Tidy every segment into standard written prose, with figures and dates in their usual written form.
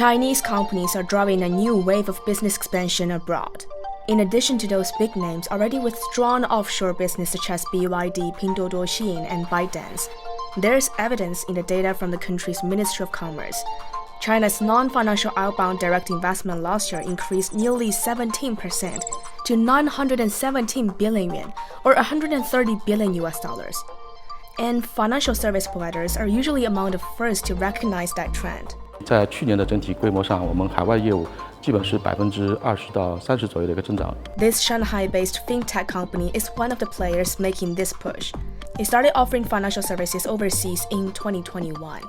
Chinese companies are driving a new wave of business expansion abroad. In addition to those big names already with strong offshore business such as BYD, Pinduoduo, Shein, and ByteDance, there is evidence in the data from the country's Ministry of Commerce. China's non-financial outbound direct investment last year increased nearly 17% to 917 billion yuan, or $130 billion. And financial service providers are usually among the first to recognize that trend. 在去年的整体规模上，我们海外业务基本是20%到30%左右的一个增长。This Shanghai-based Fintech company is one of the players making this push. It started offering financial services overseas in 2021.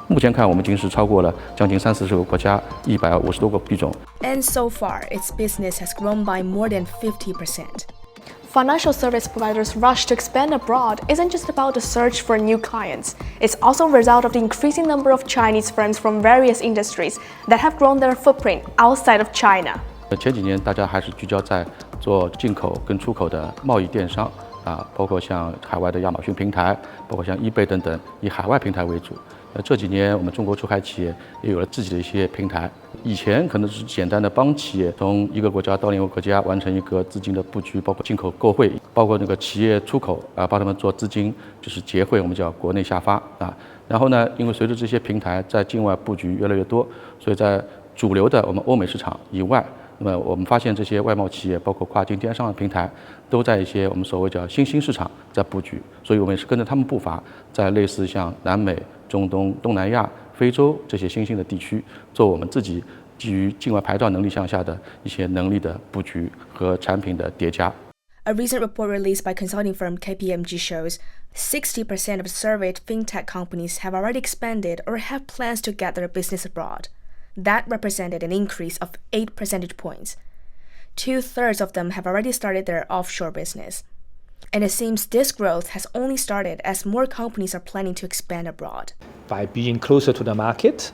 目前看，我们已经是超过了将近30个国家，150多个币种。And so far, its business has grown by more than 50%. Financial service providers' rush to expand abroad isn't just about the search for new clients. It's also a result of the increasing number of Chinese firms from various industries that have grown their footprint outside of China. 前几年大家还是聚焦在做进口跟出口的贸易电商包括像海外的亚马逊平台，包括像eBay等等，以海外平台为主。这几年我们中国出海企业也有了自己的一些平台。以前可能是简单的帮企业从一个国家到另一个国家完成一个资金的布局，包括进口购汇，包括那个企业出口帮他们做资金就是结汇，我们叫国内下发然后呢，因为随着这些平台在境外布局越来越多，所以在主流的我们欧美市场以外，那么我们发现这些外贸企业，包括跨境电商的平台，都在一些我们所谓叫新兴市场在布局，所以我们也是跟着他们步伐，在类似像南美、中东、东南亚、非洲这些新兴的地区，做我们自己基于境外牌照能力向下的一些能力的布局和产品的叠加。A recent report released by consulting firm KPMG shows 60% of surveyed fintech companies have already expanded or have plans to get their business abroad. That represented an increase of 8 percentage points. 2/3 of them have already started their offshore business. And it seems this growth has only started as more companies are planning to expand abroad. By being closer to the market,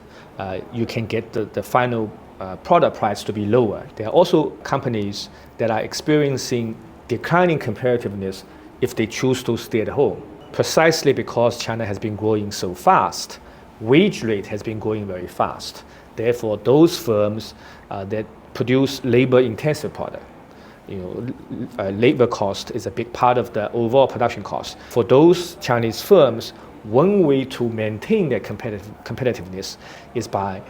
you can get the final product price to be lower. There are also companies that are experiencing declining competitiveness if they choose to stay at home. Precisely because China has been growing so fast, wage rate has been growing very fast. Therefore, those firms that produce labor-intensive product, labor cost is a big part of the overall production cost. For those Chinese firms, one way to maintain their competitiveness is by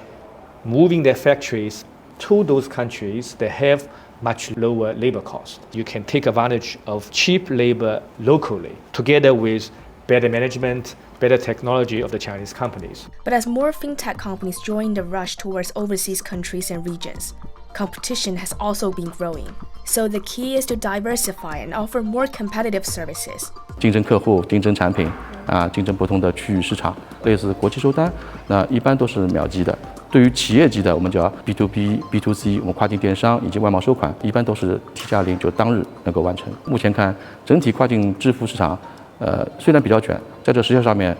moving their factories to those countries that have much lower labor cost. You can take advantage of cheap labor locally, together with better management, better technology of the Chinese companies. But as more fintech companies join the rush towards overseas countries and regions, competition has also been growing. So the key is to diversify and offer more competitive services. 竞争客户、竞争产品竞争不同的区域市场，类似国际收单，那一般都是秒级的。对于企业级的，我们叫 B2B、B2C， 我们跨境电商以及外贸收款，一般都是 T+0， 就当日能够完成。目前看，整体跨境支付市场，虽然比较卷，在这时效上面，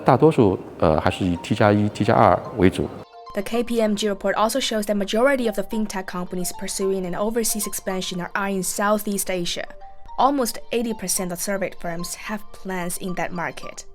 大多数还是以 T+1、T+2 为主。The KPMG report also shows that majority of the fintech companies pursuing an overseas expansion are in Southeast Asia. Almost 80% of surveyed firms have plans in that market.